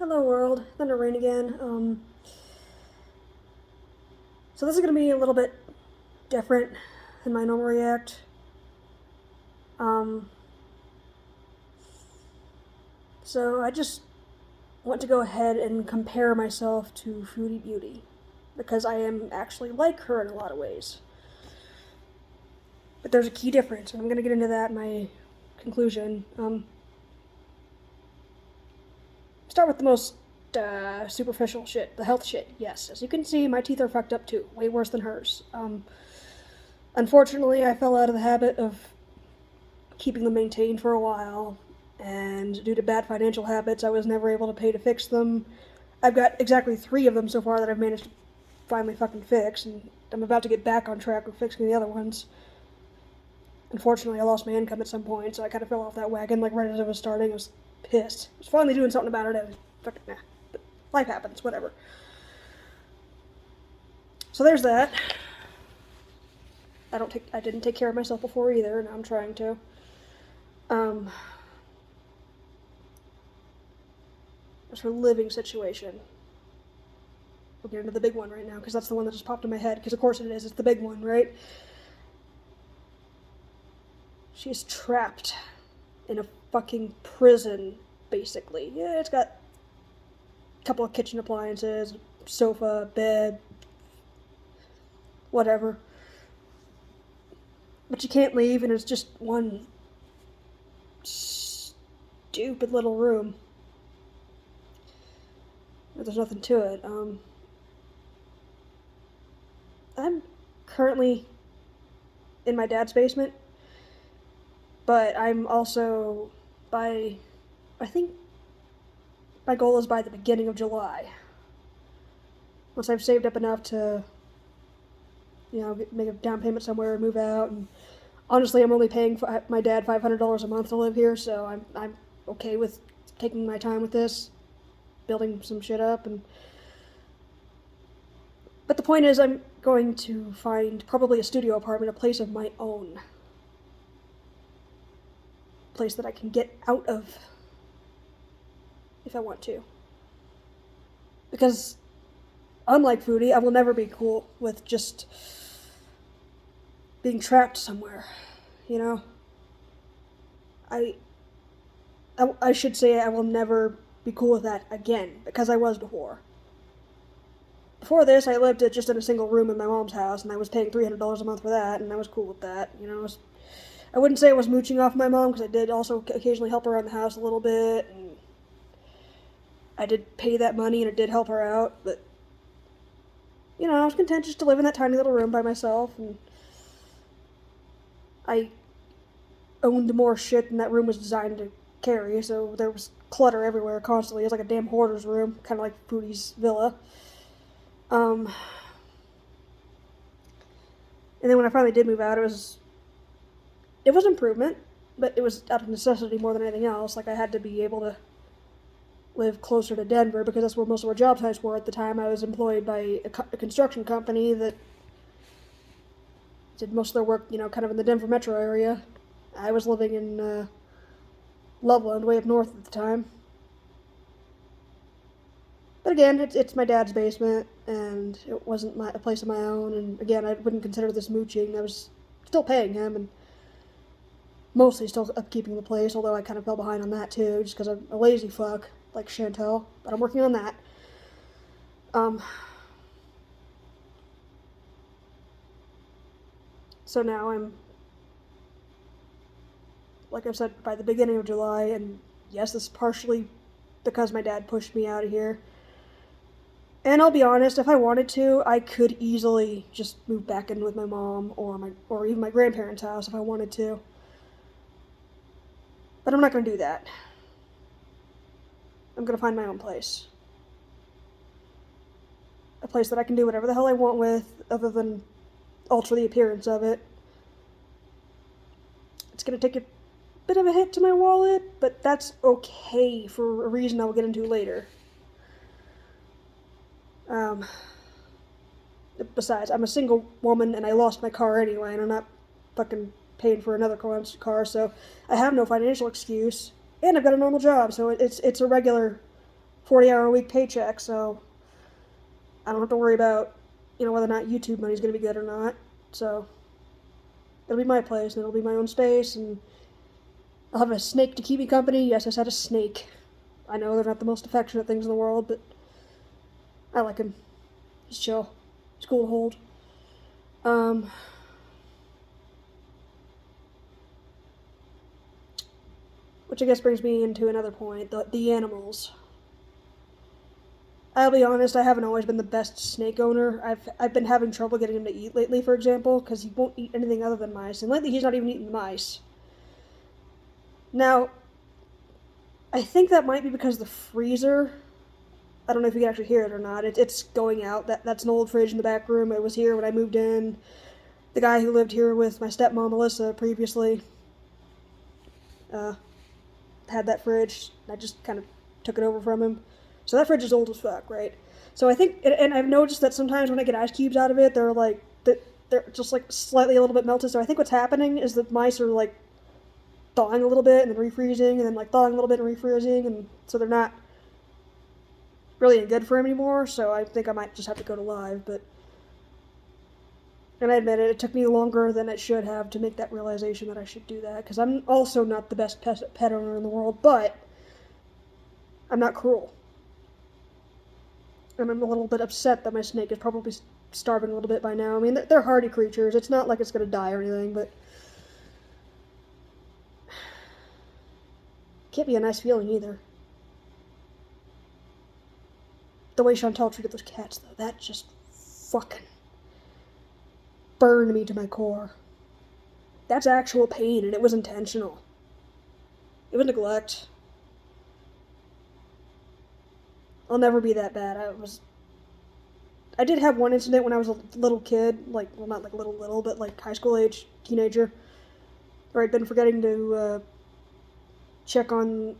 Hello world, thunder rain again. So this is gonna be a little bit different than my normal react. Um, so I just want to go ahead and compare myself to Foodie Beauty because I am actually like her in a lot of ways. But there's a key difference, and I'm gonna get into that in my conclusion. Start with the most superficial shit, the health shit. Yes, as you can see, my teeth are fucked up too, way worse than hers. Unfortunately, I fell out of the habit of keeping them maintained for a while, and due to bad financial habits, I was never able to pay to fix them. I've got exactly 3 of them so far that I've managed to finally fucking fix, and I'm about to get back on track with fixing the other ones. Unfortunately, I lost my income at some point, so I kind of fell off that wagon, like, right as I was starting. I was pissed. I was finally doing something about it, and fucking, nah. But life happens, whatever. So there's that. I didn't take care of myself before either, and now I'm trying to. As her living situation. We'll get into the big one right now, because that's the one that just popped in my head, because of course it is, it's the big one, right? She's trapped in a fucking prison, basically. Yeah, it's got a couple of kitchen appliances, sofa, bed, whatever. But you can't leave, and it's just one stupid little room. There's nothing to it. I'm currently in my dad's basement, but I'm also I think my goal is by the beginning of July. Once I've saved up enough to, make a down payment somewhere and move out. And honestly, I'm only paying my dad $500 a month to live here, so I'm okay with taking my time with this, building some shit up. But the point is, I'm going to find probably a studio apartment, a place of my own. A place that I can get out of if I want to. Because, unlike Foodie, I will never be cool with just being trapped somewhere, you know? I should say I will never be cool with that again, because I was before. Before this, I lived just in a single room in my mom's house, and I was paying $300 a month for that, and I was cool with that. I wouldn't say I was mooching off my mom, because I did also occasionally help her around the house a little bit, and I did pay that money, and it did help her out, but, I was content just to live in that tiny little room by myself, and I owned more shit than that room was designed to carry, so there was clutter everywhere constantly. It was like a damn hoarder's room, kind of like Foodie's villa. And then when I finally did move out, it was improvement, but it was out of necessity more than anything else. Like, I had to be able to live closer to Denver because that's where most of our job sites were at the time. I was employed by a construction company that did most of their work, kind of in the Denver metro area. I was living in Loveland, way up north at the time. But again, it's my dad's basement, and it wasn't a place of my own. And again, I wouldn't consider this mooching. I was still paying him, and mostly still upkeeping the place. Although I kind of fell behind on that too, just because I'm a lazy fuck like Chantel. But I'm working on that. So now I'm, like I've said, by the beginning of July, and yes, this is partially because my dad pushed me out of here. And I'll be honest, if I wanted to, I could easily just move back in with my mom or even my grandparents' house if I wanted to. But I'm not going to do that. I'm going to find my own place. A place that I can do whatever the hell I want with, other than alter the appearance of it. It's going to take a bit of a hit to my wallet, but that's okay for a reason I'll get into later. Besides, I'm a single woman and I lost my car anyway, and I'm not fucking paying for another car, so I have no financial excuse. And I've got a normal job, so it's a regular 40-hour-a-week paycheck, so I don't have to worry about, whether or not YouTube money's going to be good or not. So it'll be my place, and it'll be my own space, and I'll have a snake to keep me company. Yes, I said a snake. I know they're not the most affectionate things in the world, but I like him. He's chill. He's cool to hold. Which I guess brings me into another point, the animals. I'll be honest, I haven't always been the best snake owner. I've been having trouble getting him to eat lately, for example, because he won't eat anything other than mice, and lately he's not even eating the mice. Now, I think that might be because the freezer, I don't know if you can actually hear it or not, it's going out. That's an old fridge in the back room. It was here when I moved in. The guy who lived here with my stepmom, Melissa, previously, had that fridge. I just kind of took it over from him. So that fridge is old as fuck, right? So I think, and I've noticed that sometimes when I get ice cubes out of it, they're just like slightly a little bit melted. So I think what's happening is that mice are like thawing a little bit and then refreezing and then like thawing a little bit and refreezing, and so they're not really any good for him anymore. So I think I might just have to go to live, and I admit it took me longer than it should have to make that realization that I should do that, because I'm also not the best pet owner in the world, but I'm not cruel. And I'm a little bit upset that my snake is probably starving a little bit by now. I mean, they're hardy creatures. It's not like it's going to die or anything, but can't be a nice feeling either. The way Chantal treated those cats, though, that just fucking burned me to my core. That's actual pain, and it was intentional. It was neglect. I'll never be that bad. I did have one incident when I was a little kid, like, well, not like little, but like high school age, teenager, where I'd been forgetting to check on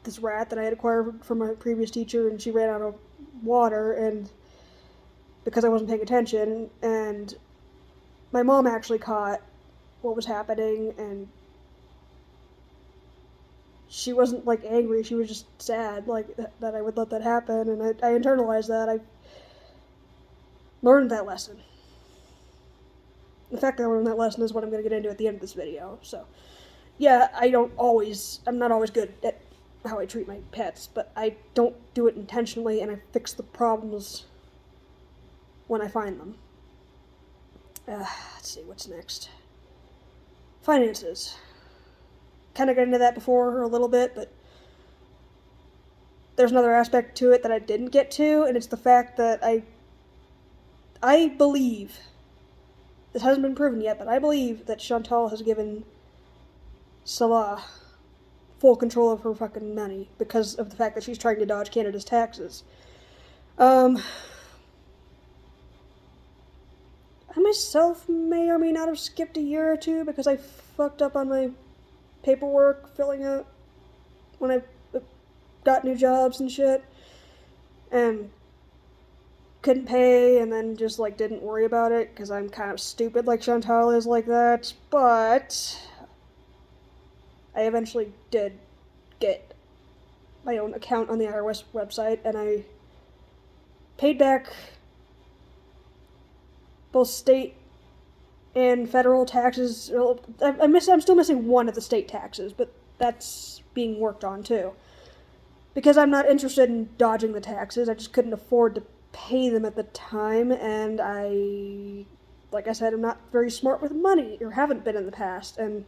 this rat that I had acquired from my previous teacher, and she ran out of water, and because I wasn't paying attention, and my mom actually caught what was happening, and she wasn't like angry, she was just sad, like that I would let that happen, and I internalized that. I learned that lesson. The fact that I learned that lesson is what I'm going to get into at the end of this video. So yeah, I'm not always good at how I treat my pets, but I don't do it intentionally, and I fix the problems when I find them. Let's see, what's next? Finances. Kind of got into that before a little bit, but there's another aspect to it that I didn't get to, and it's the fact that I believe, this hasn't been proven yet, but I believe that Chantal has given Salah full control of her fucking money because of the fact that she's trying to dodge Canada's taxes. I myself may or may not have skipped a year or two because I fucked up on my paperwork filling out when I got new jobs and shit, and couldn't pay, and then just like didn't worry about it because I'm kind of stupid like Chantal is like that. But I eventually did get my own account on the IRS website, and I paid back both state and federal taxes. I'm still missing one of the state taxes, but that's being worked on too. Because I'm not interested in dodging the taxes, I just couldn't afford to pay them at the time, and like I said, I'm not very smart with money, or haven't been in the past, and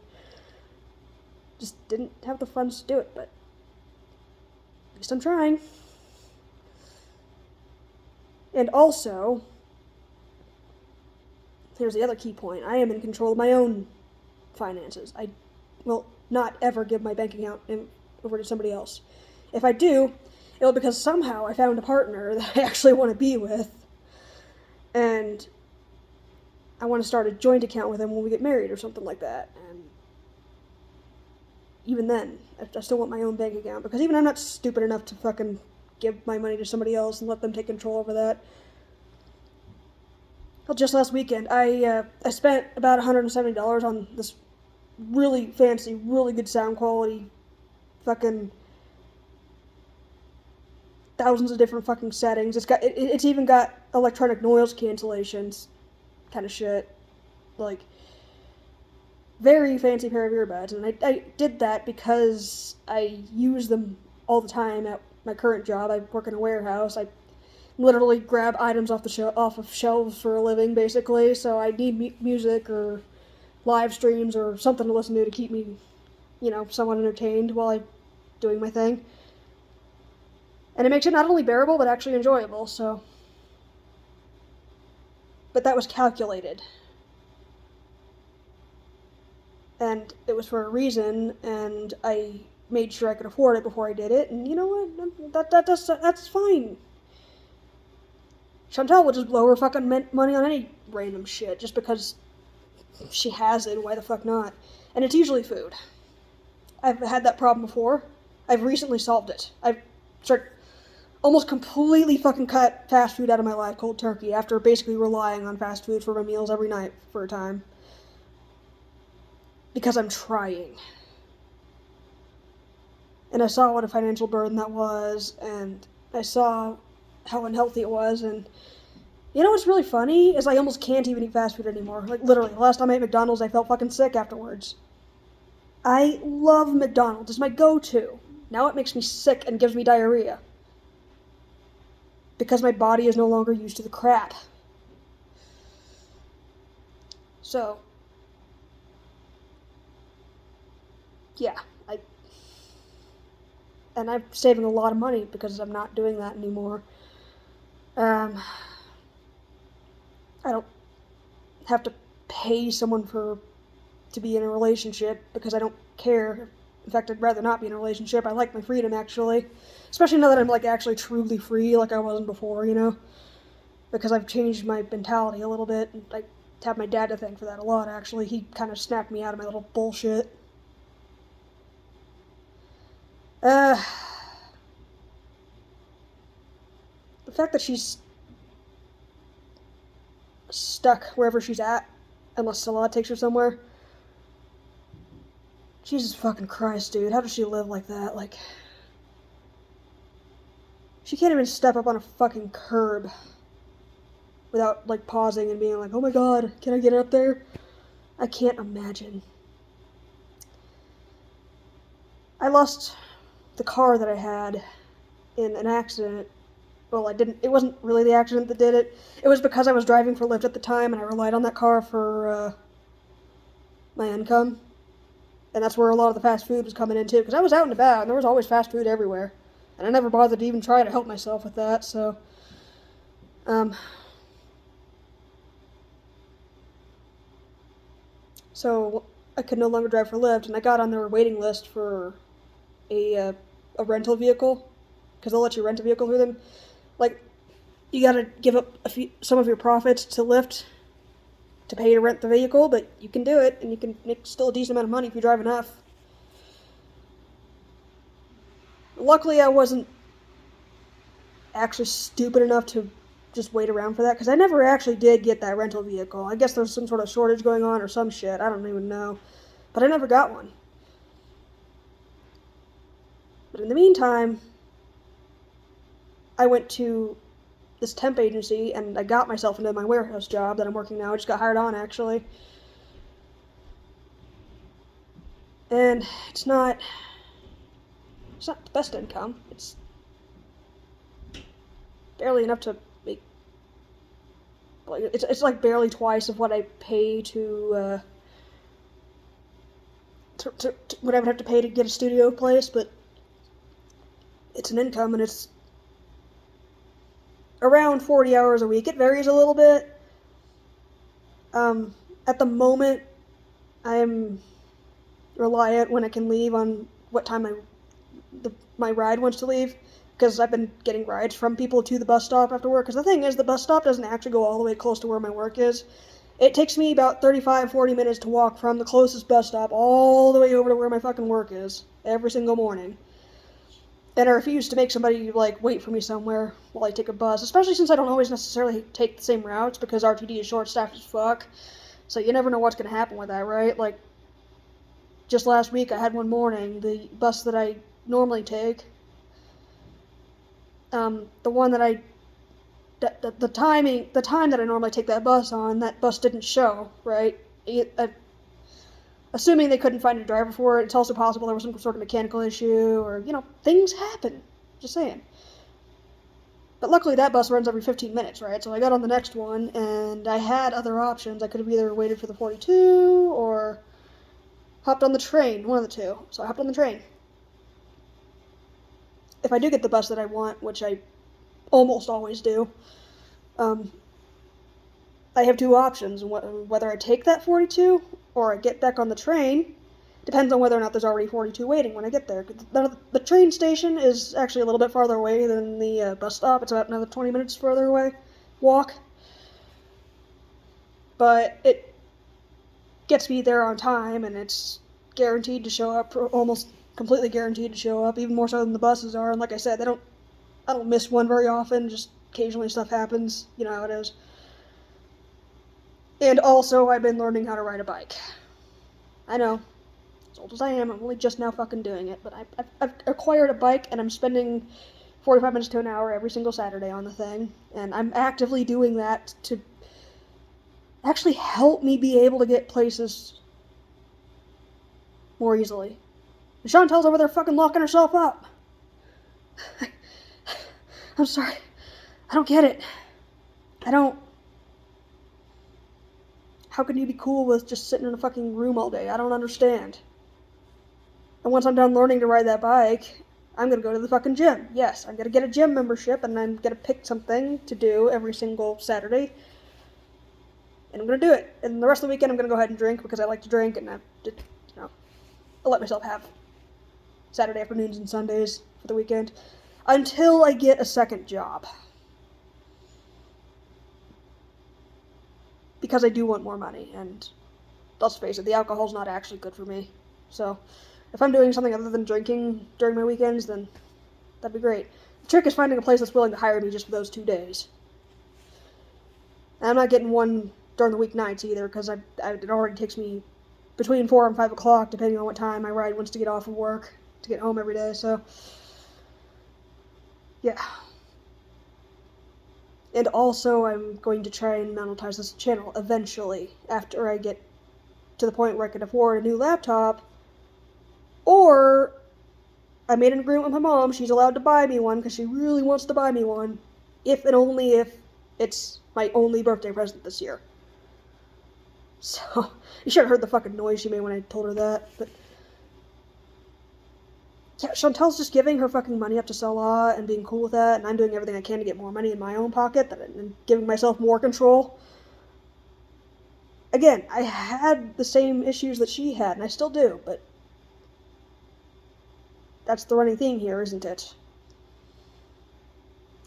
just didn't have the funds to do it, but at least I'm trying. And also, here's the other key point. I am in control of my own finances. I will not ever give my bank account over to somebody else. If I do, it'll be because somehow I found a partner that I actually want to be with, and I want to start a joint account with him when we get married or something like that. And even then, I still want my own bank account, because even I'm not stupid enough to fucking give my money to somebody else and let them take control over that. Well, just last weekend, I spent about $170 on this really fancy, really good sound quality fucking thousands of different fucking settings. It's even got electronic noise cancellations, kind of shit. Like, very fancy pair of earbuds, and I did that because I use them all the time at my current job. I work in a warehouse. I literally grab items off of shelves for a living, basically. So I need music or live streams or something to listen to keep me, somewhat entertained while I'm doing my thing. And it makes it not only bearable, but actually enjoyable, so. But that was calculated. And it was for a reason, and I made sure I could afford it before I did it, and you know what? That's fine. Chantal will just blow her fucking money on any random shit just because she has it. Why the fuck not? And it's usually food. I've had that problem before. I've recently solved it. I've almost completely fucking cut fast food out of my life cold turkey after basically relying on fast food for my meals every night for a time. Because I'm trying. And I saw what a financial burden that was, and I saw how unhealthy it was, and you know what's really funny is I almost can't even eat fast food anymore. Like, literally, the last time I ate McDonald's, I felt fucking sick afterwards. I love McDonald's. It's my go-to. Now it makes me sick and gives me diarrhea. Because my body is no longer used to the crap. So, yeah, and I'm saving a lot of money because I'm not doing that anymore. I don't have to pay someone to be in a relationship because I don't care. In fact, I'd rather not be in a relationship. I like my freedom, actually. Especially now that I'm, like, actually truly free like I wasn't before, Because I've changed my mentality a little bit, and I have my dad to thank for that a lot, actually. He kind of snapped me out of my little bullshit. The fact that she's stuck wherever she's at, unless Salah takes her somewhere. Jesus fucking Christ, dude. How does she live like that? Like, she can't even step up on a fucking curb without, like, pausing and being like, oh my god, can I get up there? I can't imagine. I lost the car that I had in an accident. Well, it wasn't really the accident that did it. It was because I was driving for Lyft at the time and I relied on that car for, my income. And that's where a lot of the fast food was coming in too, because I was out and about and there was always fast food everywhere. And I never bothered to even try to help myself with that, so, so I could no longer drive for Lyft, and I got on their waiting list for a rental vehicle, because they'll let you rent a vehicle through them. Like, you gotta give up some of your profits to Lyft to pay to rent the vehicle, but you can do it, and you can make still a decent amount of money if you drive enough. Luckily, I wasn't actually stupid enough to just wait around for that, because I never actually did get that rental vehicle. I guess there's some sort of shortage going on or some shit. I don't even know. But I never got one. But in the meantime, I went to this temp agency and I got myself into my warehouse job that I'm working now. I just got hired on, actually. And it's not the best income. It's barely enough to make, like, it's like barely twice of what I pay to what I would have to pay to get a studio place, but it's an income, and it's around 40 hours a week. It varies a little bit. At the moment, I'm reliant when I can leave on what time my ride wants to leave, because I've been getting rides from people to the bus stop after work, because the thing is, the bus stop doesn't actually go all the way close to where my work is. It takes me about 35-40 minutes to walk from the closest bus stop all the way over to where my fucking work is, every single morning. And I refuse to make somebody, like, wait for me somewhere while I take a bus, especially since I don't always necessarily take the same routes, because RTD is short-staffed as fuck, so you never know what's going to happen with that, right? Like, just last week I had one morning, the bus that I normally take The one that the time that I normally take that bus on, that bus didn't show, right? Assuming they couldn't find a driver for it, it's also possible there was some sort of mechanical issue, or, things happen. Just saying. But luckily that bus runs every 15 minutes, right? So I got on the next one, and I had other options. I could have either waited for the 42, or hopped on the train, one of the two. So I hopped on the train. If I do get the bus that I want, which I almost always do, I have two options. Whether I take that 42 or I get back on the train depends on whether or not there's already 42 waiting when I get there. The train station is actually a little bit farther away than the bus stop. It's about another 20 minutes further away. Walk. But it gets me there on time, and it's guaranteed to show up, almost completely guaranteed to show up, even more so than the buses are. And like I said, I don't miss one very often, just occasionally stuff happens. You know how it is. And also, I've been learning how to ride a bike. I know, as old as I am, I'm only just now fucking doing it, but I've acquired a bike, and I'm spending 45 minutes to an hour every single Saturday on the thing, and I'm actively doing that to actually help me be able to get places more easily. And Chantel's over there fucking locking herself up. I'm sorry. I don't get it. I don't... How can you be cool with just sitting in a fucking room all day? I don't understand. And once I'm done learning to ride that bike, I'm gonna go to the fucking gym. Yes, I'm gonna get a gym membership, and I'm gonna pick something to do every single Saturday. And I'm gonna do it. And the rest of the weekend I'm gonna go ahead and drink, because I like to drink, and I'll let myself have Saturday afternoons and Sundays for the weekend. Until I get a second job. Because I do want more money, and let's face it, the alcohol's not actually good for me. So, if I'm doing something other than drinking during my weekends, then that'd be great. The trick is finding a place that's willing to hire me just for those 2 days. And I'm not getting one during the weeknights either, because it already takes me between 4 and 5 o'clock, depending on what time my ride wants to get off of work, to get home every day, so... yeah. And also, I'm going to try and monetize this channel eventually, after I get to the point where I can afford a new laptop. Or, I made an agreement with my mom, she's allowed to buy me one, because she really wants to buy me one, if and only if it's my only birthday present this year. So, you should have heard the fucking noise she made when I told her that, but... yeah, Chantel's just giving her fucking money up to Salah and being cool with that, and I'm doing everything I can to get more money in my own pocket and giving myself more control. Again, I had the same issues that she had, and I still do, but that's the running theme here, isn't it?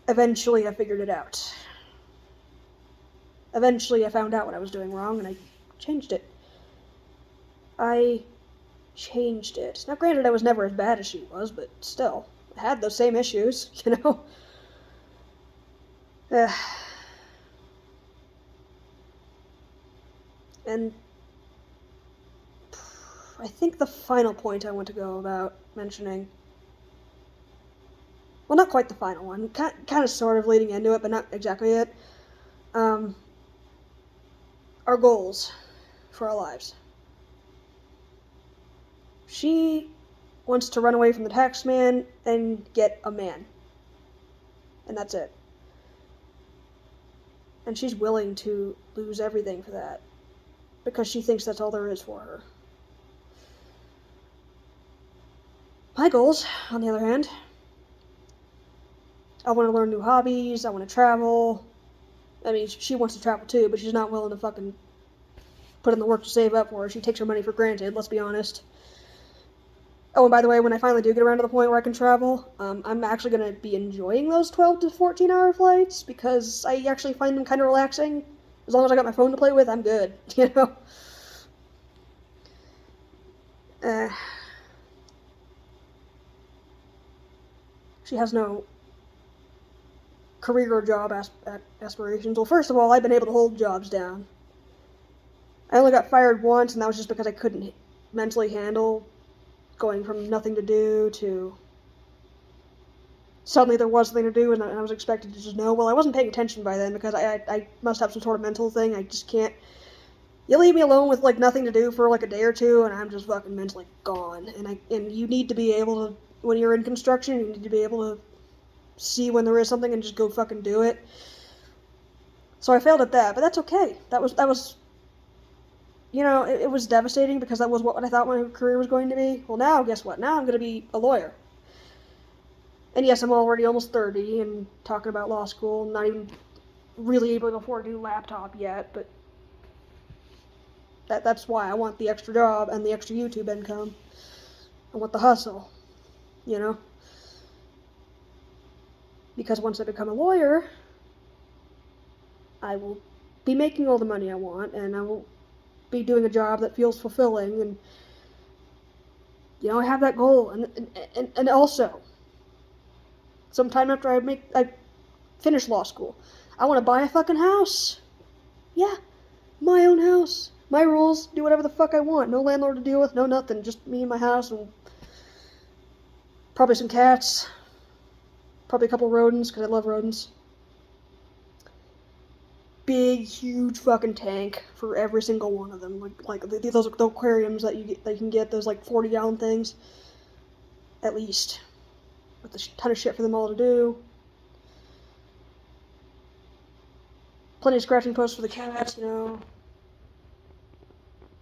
Eventually I figured it out. Eventually I found out what I was doing wrong, and I changed it. I changed it. Now, granted, I was never as bad as she was, but still, I had those same issues, you know? And I think the final point I want to go about mentioning, well, not quite the final one, kind of sort of leading into it, but not exactly it, our goals for our lives. She wants to run away from the tax man and get a man. And that's it. And she's willing to lose everything for that, because she thinks that's all there is for her. My goals, on the other hand, I want to learn new hobbies, I want to travel. I mean, she wants to travel too, but she's not willing to fucking put in the work to save up for her. She takes her money for granted, let's be honest. Oh, and by the way, when I finally do get around to the point where I can travel, I'm actually going to be enjoying those 12 to 14 hour flights, because I actually find them kind of relaxing. As long as I got my phone to play with, I'm good, you know? She has no career or job aspirations. Well, first of all, I've been able to hold jobs down. I only got fired once, and that was just because I couldn't mentally handle going from nothing to do to suddenly there was something to do, and I was expected to just know. Well, I wasn't paying attention by then because I must have some sort of mental thing. I just can't. You leave me alone with like nothing to do for like a day or two, and I'm just fucking mentally gone. And you need to be able to, when you're in construction, you need to be able to see when there is something and just go fucking do it. So I failed at that, but that's okay. That was it was devastating because that was what I thought my career was going to be. Well, now guess what? Now I'm going to be a lawyer. And yes, I'm already almost 30 and talking about law school. I'm not even really able to afford a new laptop yet, but that's why I want the extra job and the extra YouTube income. I want the hustle, you know? Because once I become a lawyer, I will be making all the money I want, and I will be doing a job that feels fulfilling, and I have that goal. And also, sometime after I finish law school, I want to buy a fucking house. Yeah, my own house. My rules, do whatever the fuck I want. No landlord to deal with, no nothing. Just me and my house, and probably some cats. Probably a couple rodents, because I love rodents. Big, huge fucking tank for every single one of them. Like those aquariums that you can get, those like 40-gallon things. At least. With a ton of shit for them all to do. Plenty of scratching posts for the cats,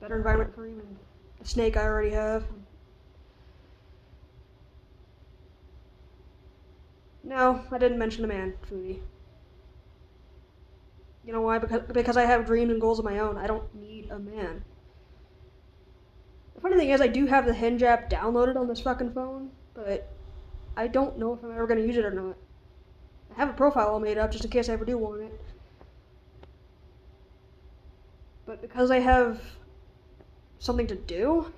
Better environment for even the snake I already have. No, I didn't mention the man, Foodie. You know why? Because I have dreams and goals of my own. I don't need a man. The funny thing is, I do have the Hinge app downloaded on this fucking phone, but I don't know if I'm ever going to use it or not. I have a profile all made up just in case I ever do want it. But because I have something to do,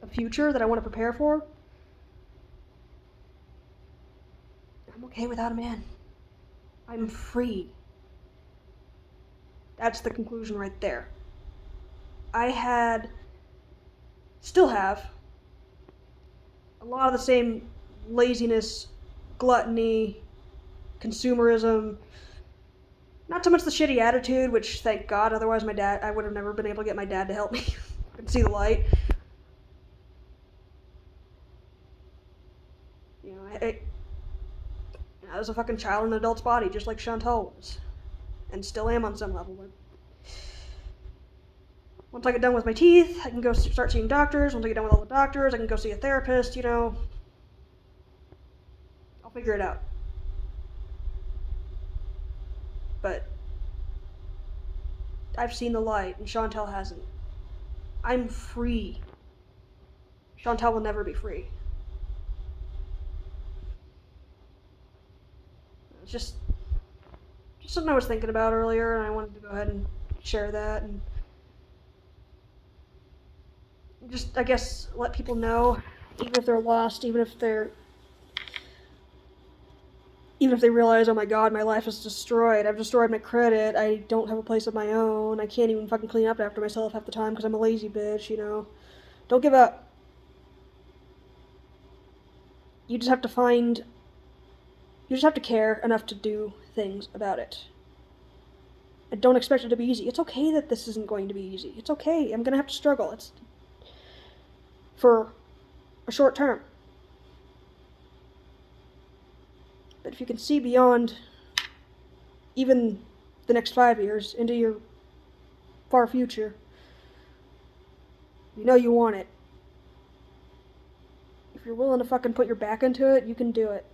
a future that I want to prepare for, I'm okay without a man. I'm free. That's the conclusion right there. Still have, a lot of the same laziness, gluttony, consumerism, not so much the shitty attitude, which thank God, otherwise I would have never been able to get my dad to help me and see the light. I was a fucking child in an adult's body, just like Chantal was. And still am on some level. But once I get done with my teeth, I can go start seeing doctors. Once I get done with all the doctors, I can go see a therapist, I'll figure it out. But I've seen the light, and Chantal hasn't. I'm free. Chantal will never be free. It's just something I was thinking about earlier, and I wanted to go ahead and share that, and just, I guess, let people know, even if they're lost, even if they realize, oh my god, my life is destroyed, I've destroyed my credit, I don't have a place of my own, I can't even fucking clean up after myself half the time because I'm a lazy bitch, Don't give up. You just have to care enough to do things about it. And don't expect it to be easy. It's okay that this isn't going to be easy. It's okay. I'm gonna have to struggle. It's for a short term. But if you can see beyond even the next 5 years into your far future, you want it. If you're willing to fucking put your back into it, you can do it.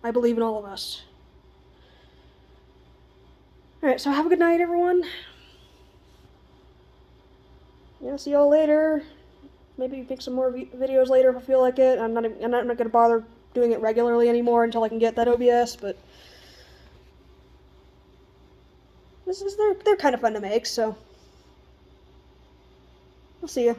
I believe in all of us. Alright, so have a good night, everyone. See y'all later. Maybe make some more videos later if I feel like it. I'm not gonna bother doing it regularly anymore until I can get that OBS, but they're kind of fun to make, so I'll see you.